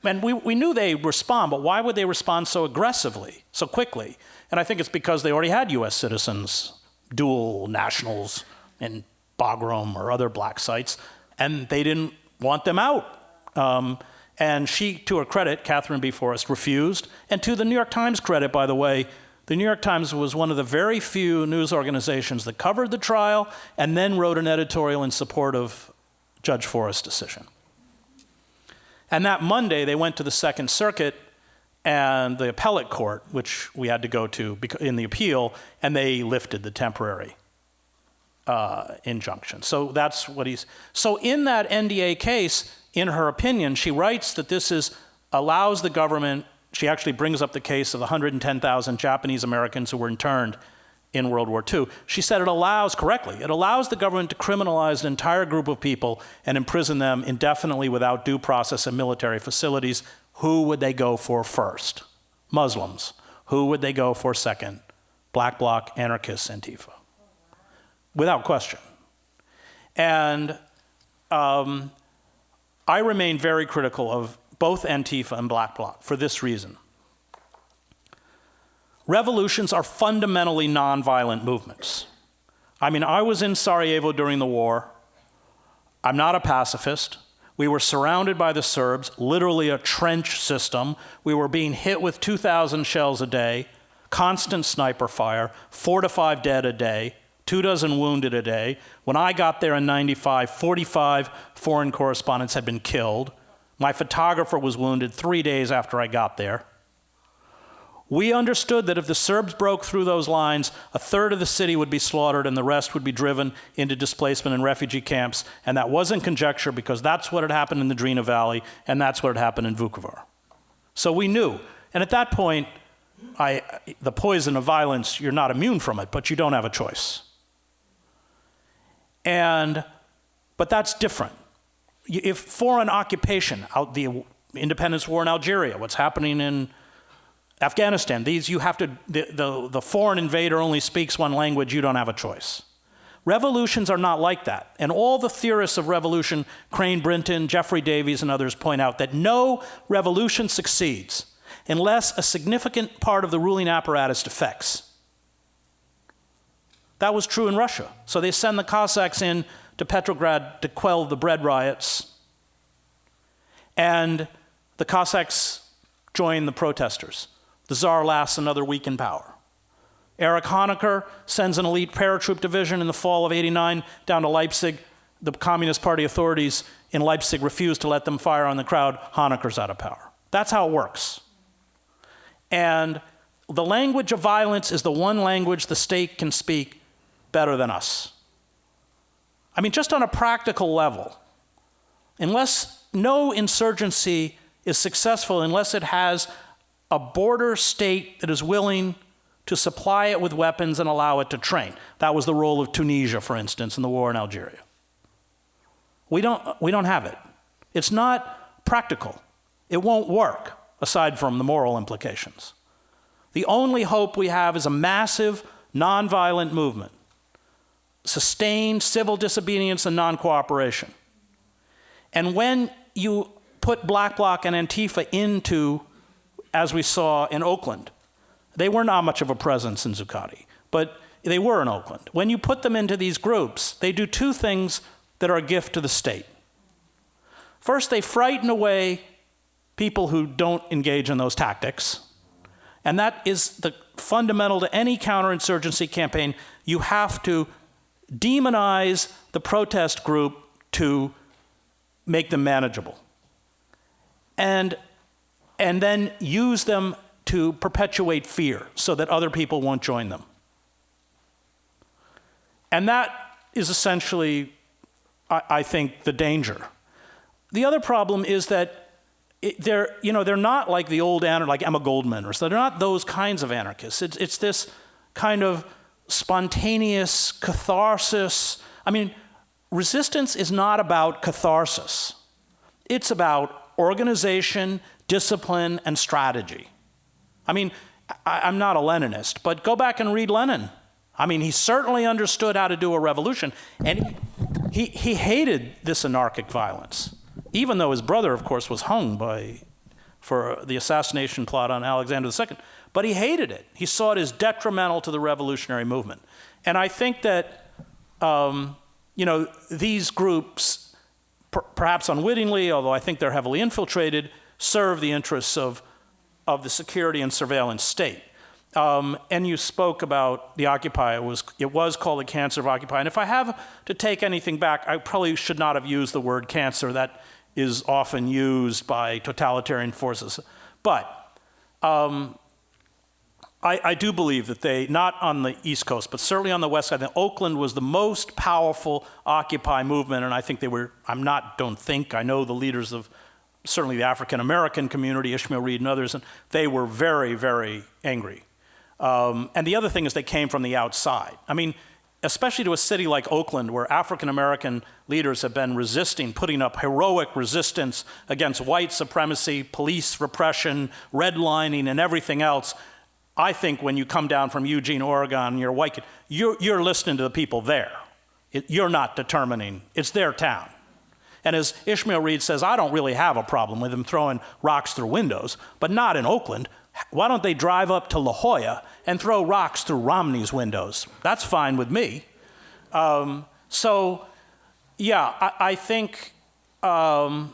And we knew they'd respond, but why would they respond so aggressively, so quickly? And I think it's because they already had US citizens, dual nationals in Bagram or other black sites, and they didn't want them out. And she, to her credit, Catherine B. Forrest, refused. And to the New York Times credit, by the way, the New York Times was one of the very few news organizations that covered the trial and then wrote an editorial in support of Judge Forrest's decision. And that Monday, they went to the Second Circuit and the appellate court, which we had to go to in the appeal, and they lifted the temporary injunction. So that's what so in that NDA case, in her opinion, she writes that this allows the government, she actually brings up the case of 110,000 Japanese Americans who were interned in World War II. She said it allows the government to criminalize an entire group of people and imprison them indefinitely without due process in military facilities. Who would they go for first? Muslims. Who would they go for second? Black Bloc, anarchists, Antifa. Without question. And I remain very critical of both Antifa and Black Bloc for this reason. Revolutions are fundamentally nonviolent movements. I mean, I was in Sarajevo during the war. I'm not a pacifist. We were surrounded by the Serbs, literally a trench system. We were being hit with 2,000 shells a day, constant sniper fire, 4 to 5 dead a day, 24 wounded a day. When I got there in 95, 45 foreign correspondents had been killed. My photographer was wounded 3 days after I got there. We understood that if the Serbs broke through those lines, a third of the city would be slaughtered and the rest would be driven into displacement and refugee camps. And that wasn't conjecture because that's what had happened in the Drina Valley and that's what had happened in Vukovar. So we knew. And at that point, the poison of violence, you're not immune from it, but you don't have a choice. But that's different. If foreign occupation, the independence war in Algeria, what's happening in Afghanistan, the foreign invader only speaks one language, you don't have a choice. Revolutions are not like that. And all the theorists of revolution, Crane Brinton, Jeffrey Davies, and others point out that no revolution succeeds unless a significant part of the ruling apparatus defects. That was true in Russia. So they send the Cossacks in to Petrograd to quell the bread riots. And the Cossacks join the protesters. The Tsar lasts another week in power. Erich Honecker sends an elite paratroop division in the fall of '89 down to Leipzig. The Communist Party authorities in Leipzig refuse to let them fire on the crowd. Honecker's out of power. That's how it works. And the language of violence is the one language the state can speak better than us. I mean, just on a practical level, unless no insurgency is successful, unless it has a border state that is willing to supply it with weapons and allow it to train. That was the role of Tunisia, for instance, in the war in Algeria. We don't have it. It's not practical. It won't work, aside from the moral implications. The only hope we have is a massive, nonviolent movement sustained civil disobedience and non-cooperation. And when you put Black Bloc and Antifa into, as we saw in Oakland, they were not much of a presence in Zuccotti, but they were in Oakland. When you put them into these groups, they do two things that are a gift to the state. First, they frighten away people who don't engage in those tactics. And that is the fundamental to any counterinsurgency campaign. You have to demonize the protest group to make them manageable. And then use them to perpetuate fear so that other people won't join them. And that is essentially, I think, the danger. The other problem is that they're not like the old like Emma Goldman, or so. They're not those kinds of anarchists. It's this kind of spontaneous catharsis. I mean, resistance is not about catharsis. It's about organization, discipline, and strategy. I mean, I'm not a Leninist, but go back and read Lenin. I mean, he certainly understood how to do a revolution, and he hated this anarchic violence, even though his brother, of course, was hung for the assassination plot on Alexander II. But he hated it. He saw it as detrimental to the revolutionary movement. And I think that, these groups, perhaps unwittingly, although I think they're heavily infiltrated, serve the interests of the security and surveillance state. And you spoke about the Occupy. It was called the cancer of Occupy. And if I have to take anything back, I probably should not have used the word cancer. That is often used by totalitarian forces. But I do believe that they, not on the East Coast, but certainly on the West Side, that Oakland was the most powerful Occupy movement, and I think they were, I know the leaders of certainly the African American community, Ishmael Reed and others, and they were very, very angry. And the other thing is they came from the outside. I mean, especially to a city like Oakland, where African American leaders have been resisting, putting up heroic resistance against white supremacy, police repression, redlining, and everything else. I think when you come down from Eugene, Oregon, and you're a white kid, you're listening to the people there. You're not determining. It's their town. And as Ishmael Reed says, I don't really have a problem with them throwing rocks through windows, but not in Oakland. Why don't they drive up to La Jolla and throw rocks through Romney's windows? That's fine with me. I think, I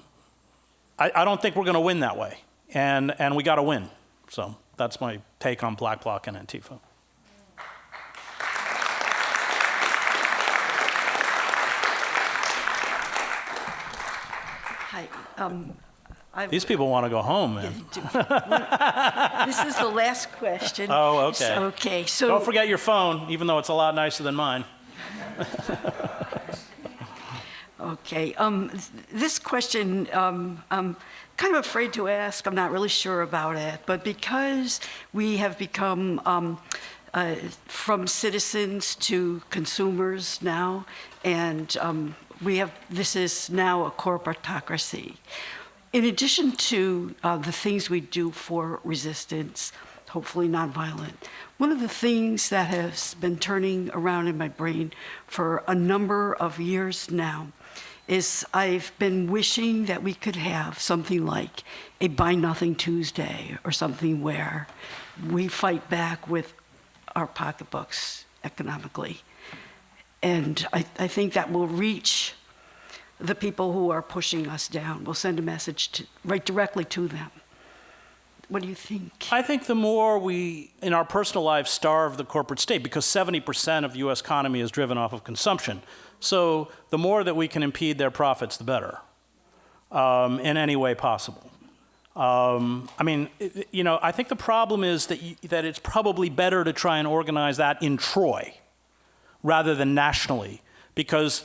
don't think we're going to win that way. And we got to win. So that's my take on Black Bloc and Antifa. Hi. These people want to go home, man. This is the last question. Oh, okay. Okay, so... Don't forget your phone, even though it's a lot nicer than mine. Okay, this question, I'm kind of afraid to ask. I'm not really sure about it. But because we have become from citizens to consumers now, and this is now a corporatocracy. In addition to the things we do for resistance, hopefully nonviolent, one of the things that has been turning around in my brain for a number of years now is I've been wishing that we could have something like a Buy Nothing Tuesday or something where we fight back with our pocketbooks economically. And I think that will reach the people who are pushing us down. We'll send a message right directly to them. What do you think? I think the more we, in our personal lives, starve the corporate state, because 70% of the U.S. economy is driven off of consumption. So the more that we can impede their profits, the better, in any way possible. I think the problem is that it's probably better to try and organize that in Troy rather than nationally, because,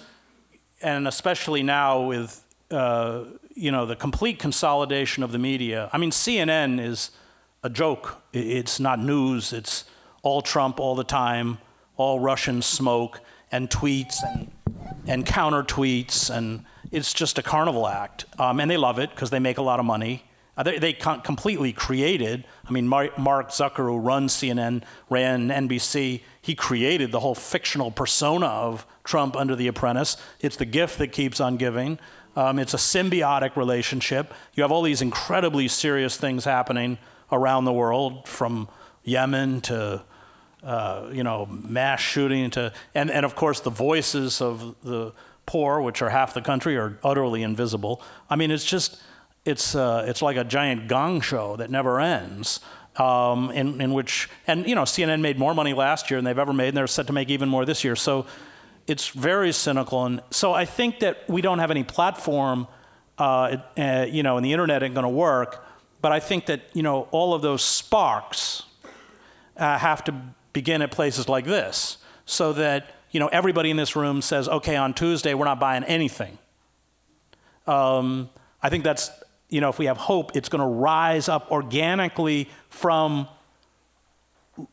and especially now with the complete consolidation of the media. I mean, CNN is a joke. It's not news. It's all Trump all the time, all Russian smoke and tweets and counter tweets, and it's just a carnival act. And they love it because they make a lot of money. They completely created, I mean, Mark Zucker, who runs CNN, ran NBC, he created the whole fictional persona of Trump under The Apprentice. It's the gift that keeps on giving. It's a symbiotic relationship. You have all these incredibly serious things happening around the world, from Yemen to mass shooting to, and of course the voices of the poor, which are half the country, are utterly invisible. I mean, it's like a giant gong show that never ends, in which, and CNN made more money last year than they've ever made, and they're set to make even more this year. So it's very cynical, and so I think that we don't have any platform, and the internet ain't going to work. But I think that all of those sparks have to begin at places like this, so that everybody in this room says, okay, on Tuesday we're not buying anything. I think that's, if we have hope, it's going to rise up organically from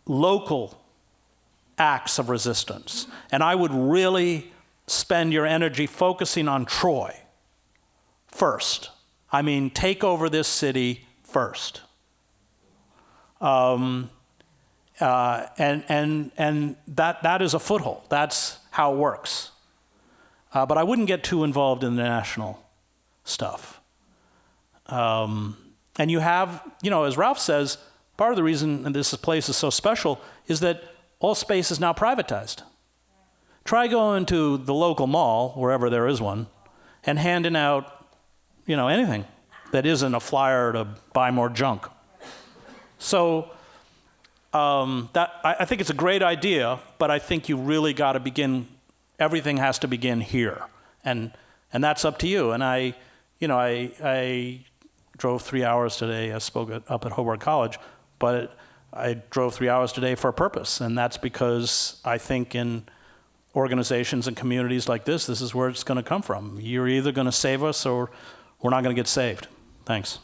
local acts of resistance. And I would really spend your energy focusing on Troy first. I mean, take over this city first. And that is a foothold. That's how it works. But I wouldn't get too involved in the national stuff. And you have, as Ralph says, part of the reason this place is so special is that all space is now privatized. Try going to the local mall, wherever there is one, and handing out, anything that isn't a flyer to buy more junk. So I think it's a great idea, but I think you really got to begin. Everything has to begin here, and that's up to you. And I drove 3 hours today. I spoke up at Hobart College, but I drove 3 hours today for a purpose, and that's because I think in organizations and communities like this is where it's going to come from. You're either going to save us or we're not going to get saved. Thanks.